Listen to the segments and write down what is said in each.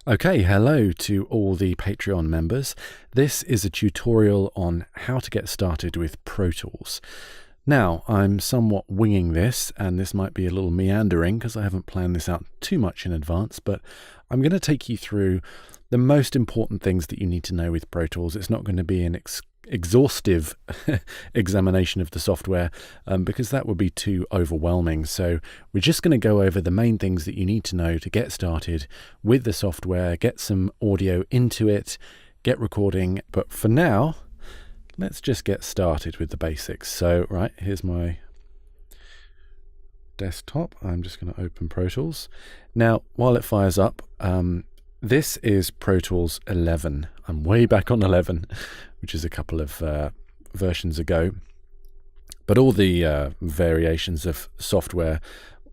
Okay, hello to all the Patreon members. This is a tutorial on how to get started with Pro Tools. Now, I'm somewhat winging this, and this might be a little meandering because I haven't planned this out too much in advance, but I'm going to take you through the most important things that you need to know with Pro Tools. It's not going to be an exhaustive examination of the software because that would be too overwhelming. So we're just going to go over the main things that you need to know to get started with the software, get some audio into it, get recording. But for now, let's just get started with the basics. So, right, here's my desktop. I'm just going to open Pro Tools. Now, while it fires up, this is Pro Tools 11. I'm way back on 11, which is a couple of versions ago. But all the variations of software,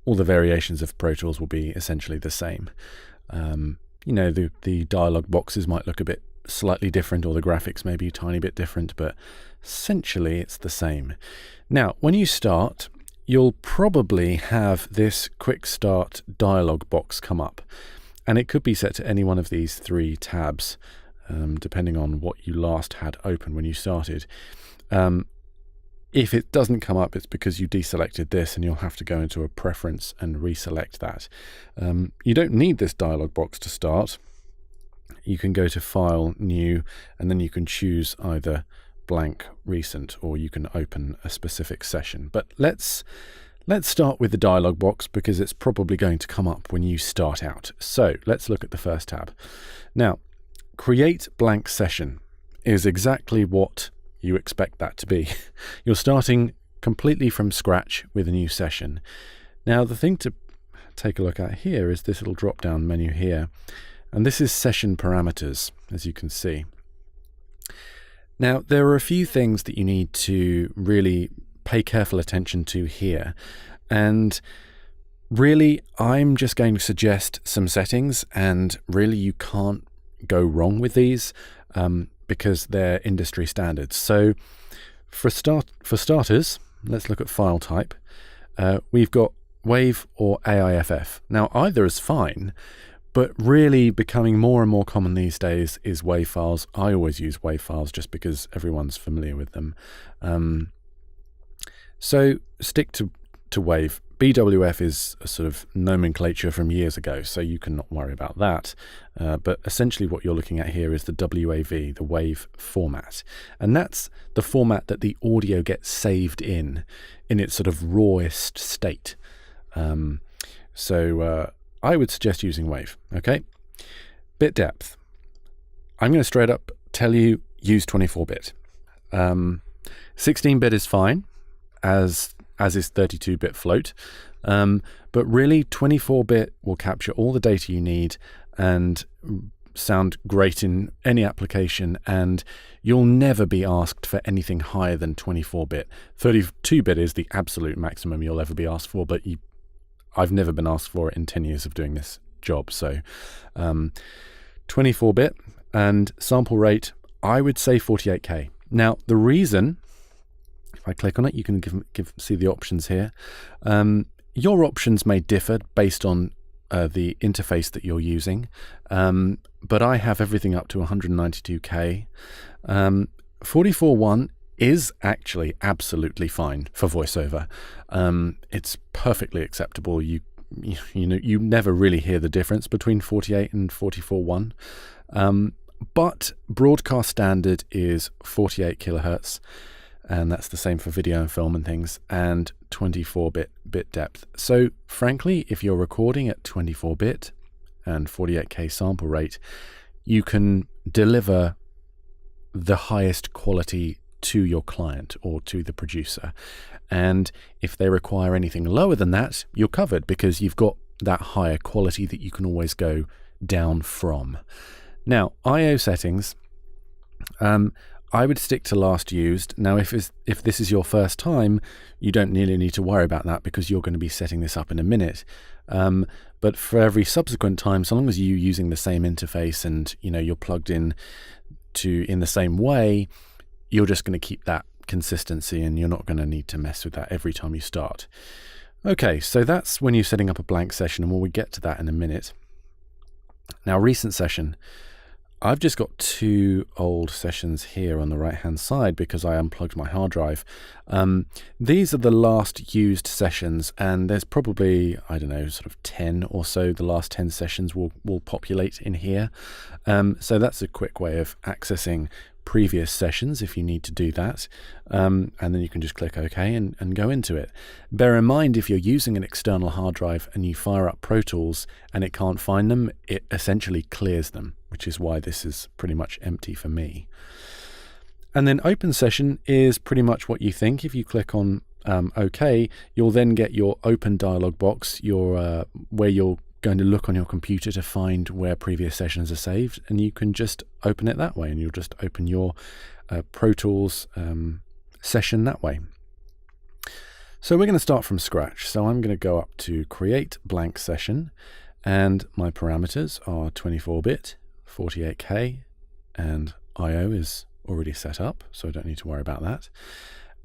all the variations of Pro Tools will be essentially the same. The dialog boxes might look a bit slightly different, or the graphics may be a tiny bit different, but essentially it's the same. Now, when you start, you'll probably have this quick start dialog box come up. And it could be set to any one of these three tabs, depending on what you last had open when you started. If it doesn't come up, it's because you deselected this, and you'll have to go into a preference and reselect that. You don't need this dialog box to start. You can go to File, New, and then you can choose either blank, recent, or you can open a specific session. But let's start with the dialog box because it's probably going to come up when you start out. So let's look at the first tab. Now, create blank session is exactly what you expect that to be. You're starting completely from scratch with a new session. Now, the thing to take a look at here is this little drop-down menu here. And this is session parameters, as you can see. Now, there are a few things that you need to really pay careful attention to here, and really I'm just going to suggest some settings, and really you can't go wrong with these because they're industry standards. So for starters, let's look at file type. We've got WAV or AIFF. Now, either is fine, but really becoming more and more common these days is WAV files. I always use WAV files just because everyone's familiar with them. So stick to WAV. BWF is a sort of nomenclature from years ago, so you can not worry about that. But essentially what you're looking at here is the WAV, the WAV format. And that's the format that the audio gets saved in its sort of rawest state. I would suggest using WAV, okay? Bit depth. I'm going to straight up tell you, use 24-bit. 16-bit is fine, as is 32-bit float. But really, 24-bit will capture all the data you need and sound great in any application, and you'll never be asked for anything higher than 24-bit. 32-bit is the absolute maximum you'll ever be asked for, but I've never been asked for it in 10 years of doing this job. So 24-bit and sample rate, I would say 48K. Now, the reason, if I click on it, you can see the options here. Your options may differ based on the interface that you're using, but I have everything up to 192K. 44.1 is actually absolutely fine for VoiceOver. It's perfectly acceptable. You never really hear the difference between 48 and 44.1. But broadcast standard is 48 kilohertz, and that's the same for video and film and things, and 24-bit depth. So frankly, if you're recording at 24-bit and 48K sample rate, you can deliver the highest quality to your client or to the producer. And if they require anything lower than that, you're covered because you've got that higher quality that you can always go down from. Now, I/O settings, I would stick to last used. Now, if this is your first time, you don't nearly need to worry about that because you're going to be setting this up in a minute. But for every subsequent time, so long as you're using the same interface and you're plugged in the same way, you're just going to keep that consistency, and you're not going to need to mess with that every time you start. Okay, so that's when you're setting up a blank session, and we'll get to that in a minute. Now, recent session, I've just got 2 old sessions here on the right hand side because I unplugged my hard drive. These are the last used sessions, and there's probably, I don't know, sort of 10 or so. The last 10 sessions will populate in here. So that's a quick way of accessing previous sessions if you need to do that, and then you can just click OK and go into it. Bear in mind, if you're using an external hard drive and you fire up Pro Tools and it can't find them, it essentially clears them, which is why this is pretty much empty for me. And then open session is pretty much what you think. If you click on OK, you'll then get your open dialog box, your where you're going to look on your computer to find where previous sessions are saved, and you can just open it that way, and you'll just open your Pro Tools session that way. So we're going to start from scratch. So I'm going to go up to create blank session, and my parameters are 24-bit, 48K, and IO is already set up, so I don't need to worry about that.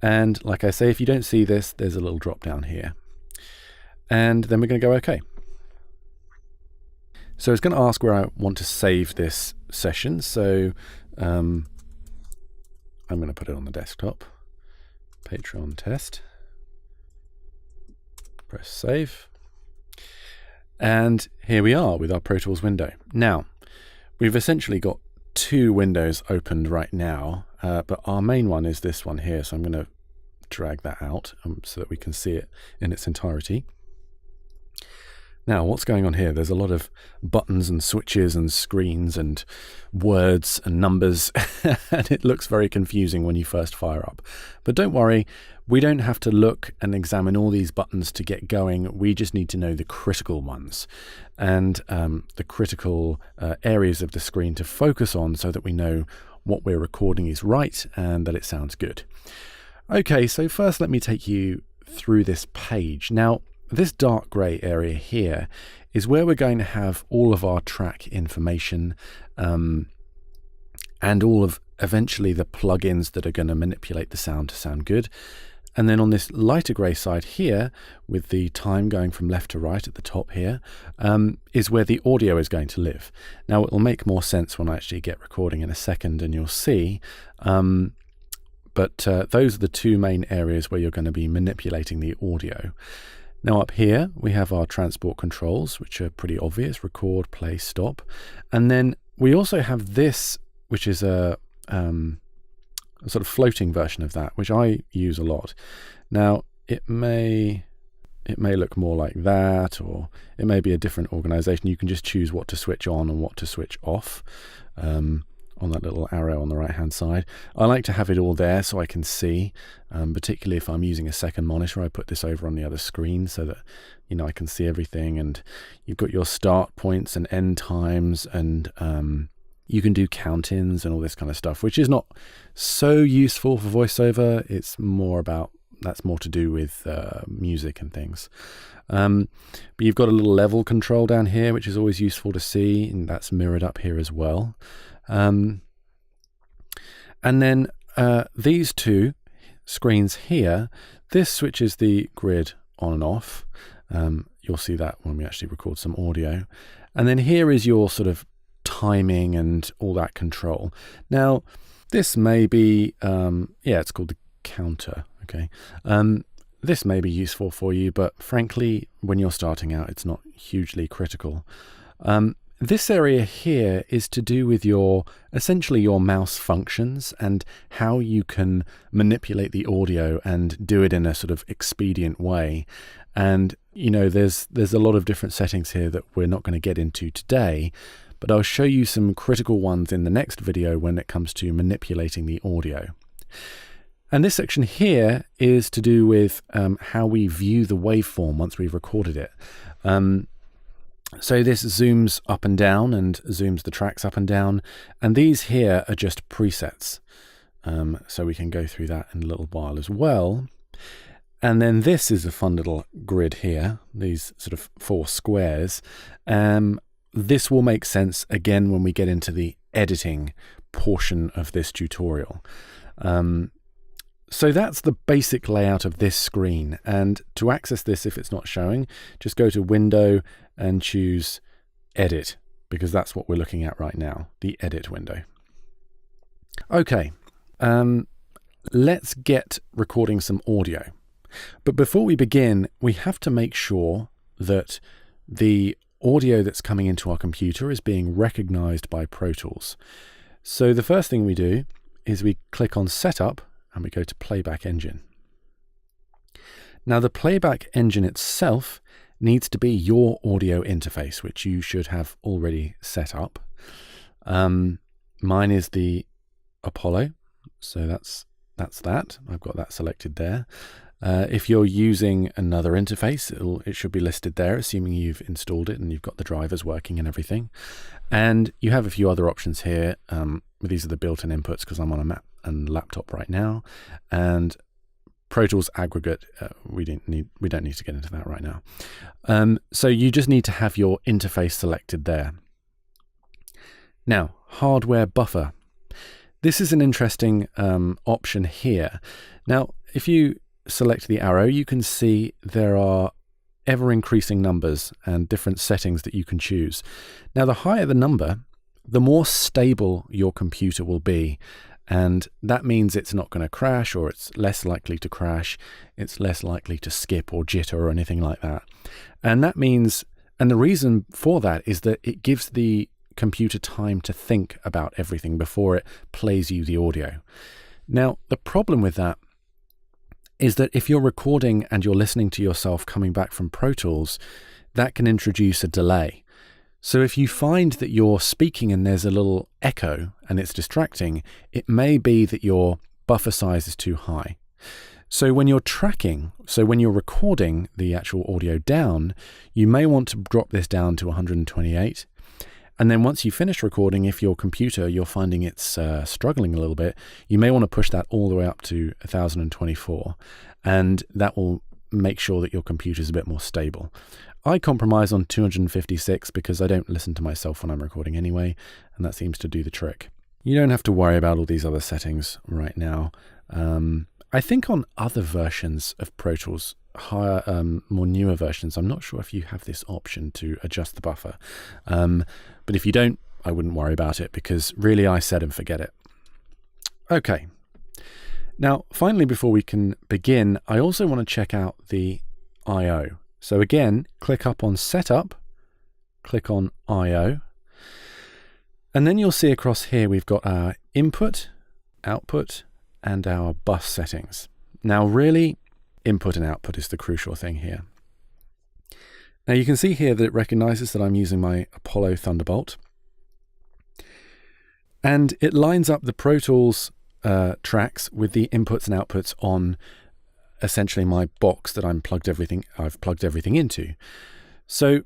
And like I say, if you don't see this, there's a little drop down here, and then we're going to go OK. So it's going to ask where I want to save this session. So I'm going to put it on the desktop. Patreon test. Press save. And here we are with our Pro Tools window. Now, we've essentially got 2 windows opened right now, but our main one is this one here. So I'm going to drag that out so that we can see it in its entirety. Now, what's going on here? There's a lot of buttons and switches and screens and words and numbers, and it looks very confusing when you first fire up. But don't worry, we don't have to look and examine all these buttons to get going. We just need to know the critical ones and the critical areas of the screen to focus on so that we know what we're recording is right and that it sounds good. Okay, so first let me take you through this page. Now, this dark grey area here is where we're going to have all of our track information and all of eventually the plugins that are going to manipulate the sound to sound good. And then on this lighter grey side here, with the time going from left to right at the top here, is where the audio is going to live. Now, it will make more sense when I actually get recording in a second, and you'll see. But those are the 2 main areas where you're going to be manipulating the audio. Now up here we have our transport controls, which are pretty obvious: record, play, stop. And then we also have this, which is a sort of floating version of that, which I use a lot. Now it may look more like that, or it may be a different organization. You can just choose what to switch on and what to switch off on that little arrow on the right hand side. I like to have it all there so I can see, particularly if I'm using a second monitor. I put this over on the other screen so that I can see everything, and you've got your start points and end times, and you can do count-ins and all this kind of stuff, which is not so useful for VoiceOver. It's more about, that's more to do with music and things. But you've got a little level control down here, which is always useful to see, and that's mirrored up here as well. And then these 2 screens here, this switches the grid on and off. You'll see that when we actually record some audio. And then here is your sort of timing and all that control. Now, this may be, it's called the counter. Okay. This may be useful for you, but frankly, when you're starting out, it's not hugely critical. This area here is to do with essentially your mouse functions and how you can manipulate the audio and do it in a sort of expedient way. And, there's a lot of different settings here that we're not going to get into today, but I'll show you some critical ones in the next video when it comes to manipulating the audio. And this section here is to do with how we view the waveform once we've recorded it. So this zooms up and down and zooms the tracks up and down. And these here are just presets. So we can go through that in a little while as well. And then this is a fun little grid here, these sort of 4 squares. This will make sense again when we get into the editing portion of this tutorial. So that's the basic layout of this screen. And to access this, if it's not showing, just go to Window and choose Edit. because that's what we're looking at right now, the edit window. Okay, let's get recording some audio. But before we begin, we have to make sure that the audio that's coming into our computer is being recognized by Pro Tools. So the first thing we do is we click on Setup and we go to Playback Engine. Now the Playback Engine itself needs to be your audio interface, which you should have already set up. Mine is the Apollo, so that's that. I've got that selected there. If you're using another interface, it should be listed there, assuming you've installed it and you've got the drivers working and everything. And you have a few other options here. These are the built-in inputs because I'm on a Mac and laptop right now. And Pro Tools Aggregate, we don't need to get into that right now. So you just need to have your interface selected there. Now, hardware buffer. This is an interesting option here. Now, if you select the arrow, you can see there are ever-increasing numbers and different settings that you can choose. Now, the higher the number, the more stable your computer will be. And that means it's not going to crash, or it's less likely to crash. It's less likely to skip or jitter or anything like that. And that means, and the reason for that is that it gives the computer time to think about everything before it plays you the audio. Now, the problem with that is that if you're recording and you're listening to yourself coming back from Pro Tools, that can introduce a delay. So if you find that you're speaking and there's a little echo and it's distracting, it may be that your buffer size is too high. So when you're tracking, so when you're recording the actual audio down, you may want to drop this down to 128. And then once you finish recording, if your computer, you're finding it's struggling a little bit, you may want to push that all the way up to 1024. And that will make sure that your computer is a bit more stable. I compromise on 256 because I don't listen to myself when I'm recording anyway, and that seems to do the trick. You don't have to worry about all these other settings right now. I think on other versions of Pro Tools, higher, more newer versions, I'm not sure if you have this option to adjust the buffer. But if you don't, I wouldn't worry about it because really I set and forget it. Okay. Now, finally, before we can begin, I also want to check out the I/O. So again, click up on Setup, click on I/O, and then you'll see across here we've got our input, output, and our bus settings. Now really, input and output is the crucial thing here. Now you can see here that it recognizes that I'm using my Apollo Thunderbolt, and it lines up the Pro Tools tracks with the inputs and outputs on essentially my box that I've plugged everything into. So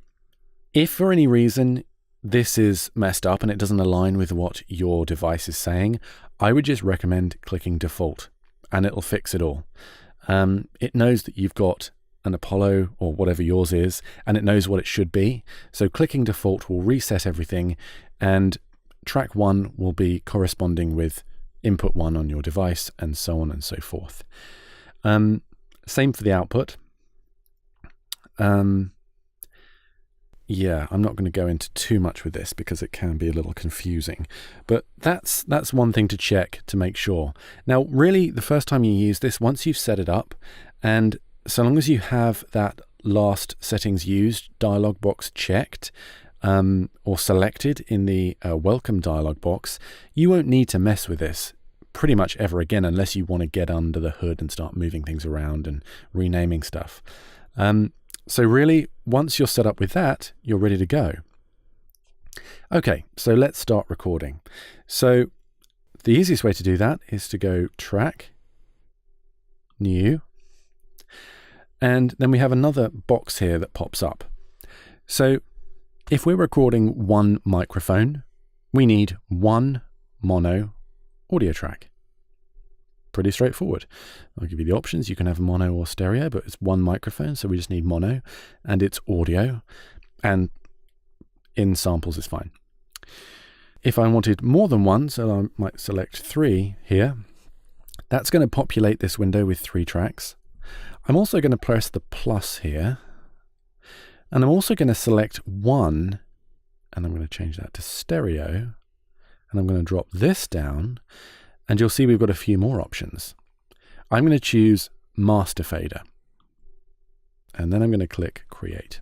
if for any reason this is messed up and it doesn't align with what your device is saying, I would just recommend clicking default and it'll fix it all. It knows that you've got an Apollo or whatever yours is, and it knows what it should be. So clicking default will reset everything, and track 1 will be corresponding with input 1 on your device, and so on and so forth. Same for the output. Yeah, I'm not going to go into too much with this because it can be a little confusing, but that's one thing to check to make sure. Now, really, the first time you use this, once you've set it up, and so long as you have that last settings used dialog box checked or selected in the welcome dialog box, you won't need to mess with this pretty much ever again unless you want to get under the hood and start moving things around and renaming stuff. So really, once you're set up with that, you're ready to go. Okay, so let's start recording. So the easiest way to do that is to go Track, New, and then we have another box here that pops up. So if we're recording one microphone, we need one mono audio track. Pretty straightforward. I'll give you the options. You can have mono or stereo, but it's one microphone, so we just need mono, and it's audio, and in samples is fine. If I wanted more than one, so I might select 3 here, that's going to populate this window with 3 tracks. I'm also going to press the plus here, and I'm also going to select 1 and I'm going to change that to stereo, and I'm going to drop this down, and you'll see we've got a few more options. I'm going to choose master fader, and then I'm going to click create.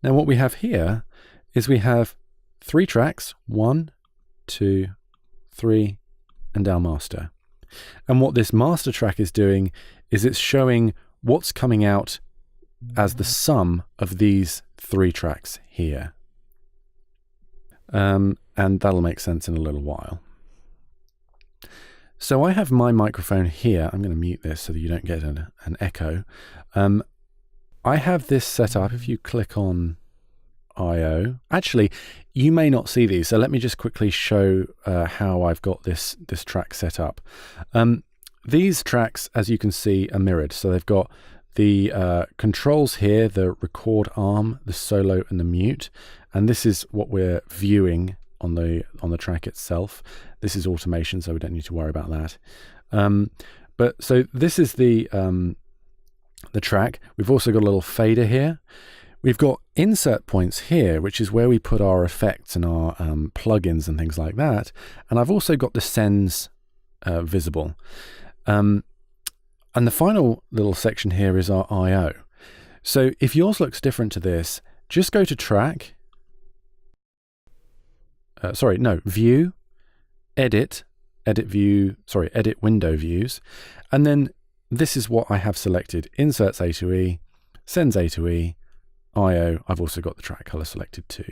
Now what we have here is we have 3 tracks, 1, 2, 3, and our master. And what this master track is doing is it's showing what's coming out as the sum of these 3 tracks here. And that'll make sense in a little while. So I have my microphone here. I'm going to mute this so that you don't get an echo. I have this set up. If you click on I/O, actually, you may not see these. So let me just quickly show how I've got this track set up. These tracks, as you can see, are mirrored. So they've got the controls here, the record arm, the solo, and the mute. And this is what we're viewing on the track itself. This is automation, so we don't need to worry about that. But so this is the track. We've also got a little fader here. We've got insert points here, which is where we put our effects and our plugins and things like that. And I've also got the sends visible. And the final little section here is our I/O. So if yours looks different to this, just go to track. View, edit window views. And then this is what I have selected. Inserts A to E, sends A to E, I/O. I've also got the track color selected too.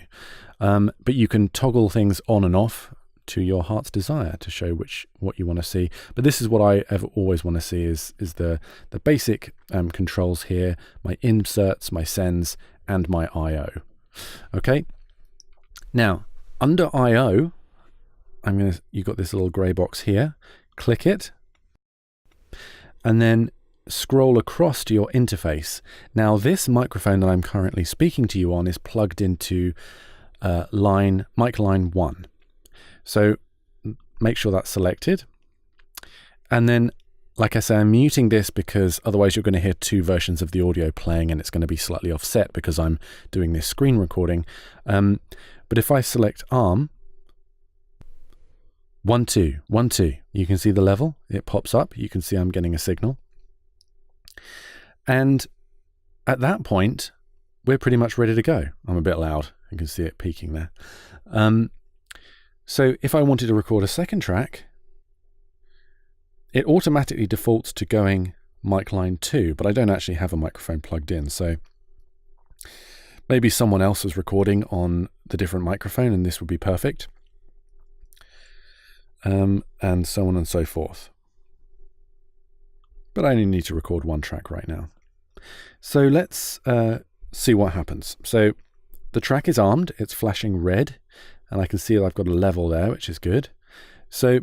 But you can toggle things on and off to your heart's desire to show what you want to see. But this is what I always want to see is the basic controls here, my inserts, my sends, and my I/O. Okay. Now, under I/O, you've got this little gray box here. Click it, and then scroll across to your interface. Now, this microphone that I'm currently speaking to you on is plugged into mic line 1. So make sure that's selected. And then, like I say, I'm muting this because otherwise you're going to hear 2 versions of the audio playing and it's going to be slightly offset because I'm doing this screen recording. But if I select arm, 1, 2, 1, 2, you can see the level. It pops up. You can see I'm getting a signal. And at that point, we're pretty much ready to go. I'm a bit loud. You can see it peaking there. So if I wanted to record a second track, it automatically defaults to going mic line 2, but I don't actually have a microphone plugged in. So maybe someone else was recording on the different microphone and this would be perfect. And so on and so forth. But I only need to record 1 track right now. So let's see what happens. So the track is armed, it's flashing red, and I can see that I've got a level there, which is good. So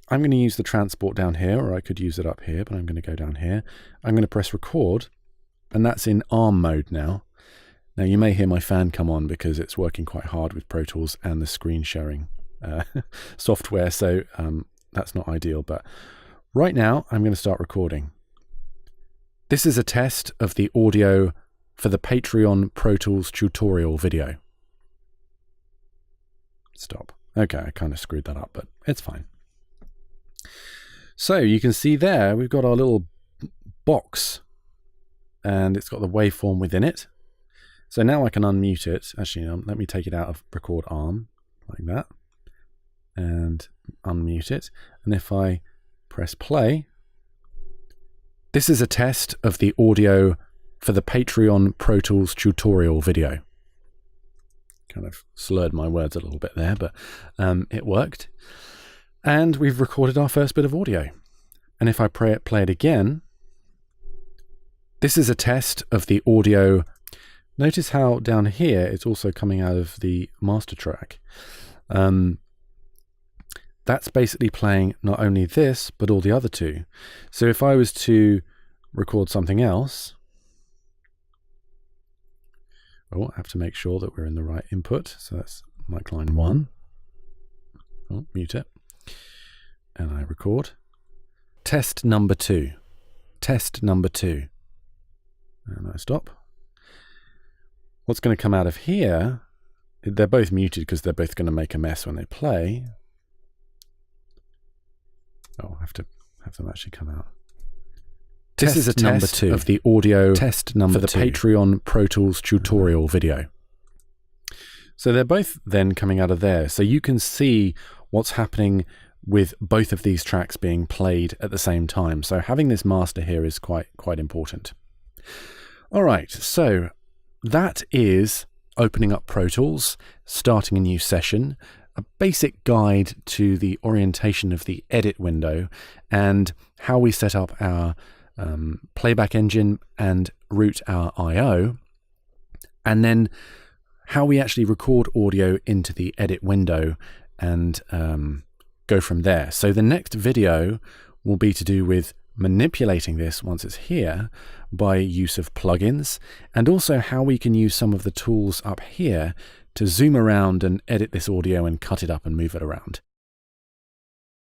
I'm going to use the transport down here, or I could use it up here, but I'm going to go down here. I'm going to press record, and that's in ARM mode now. Now you may hear my fan come on because it's working quite hard with Pro Tools and the screen sharing software, so that's not ideal. But right now I'm going to start recording. This is a test of the audio for the Patreon Pro Tools tutorial video. Stop. Okay, I kind of screwed that up, but it's fine. So you can see there we've got our little box and it's got the waveform within it. So now I can unmute it. Actually, let me take it out of record arm like that and unmute it. And if I press play, this is a test of the audio for the Patreon Pro Tools tutorial video. Kind of slurred my words a little bit there, but it worked. And we've recorded our first bit of audio. And if I play it again, this is a test of the audio. Notice how down here it's also coming out of the master track. That's basically playing not only this, but all the other 2. So if I was to record something else, I have to make sure that we're in the right input. So that's mic line 1. Oh, mute it. And I record. Test number 2. Test number 2. And I stop. What's going to come out of here they're both muted because they're both going to make a mess when they play. Oh, I have to have them actually come out. This is a test of the audio for the Patreon Pro Tools tutorial video. So they're both then coming out of there. So you can see what's happening with both of these tracks being played at the same time. So having this master here is quite important. All right, so that is opening up Pro Tools, starting a new session, a basic guide to the orientation of the edit window, and how we set up our playback engine and route our I/O, and then how we actually record audio into the edit window and go from there. So the next video will be to do with manipulating this once it's here by use of plugins, and also how we can use some of the tools up here to zoom around and edit this audio and cut it up and move it around.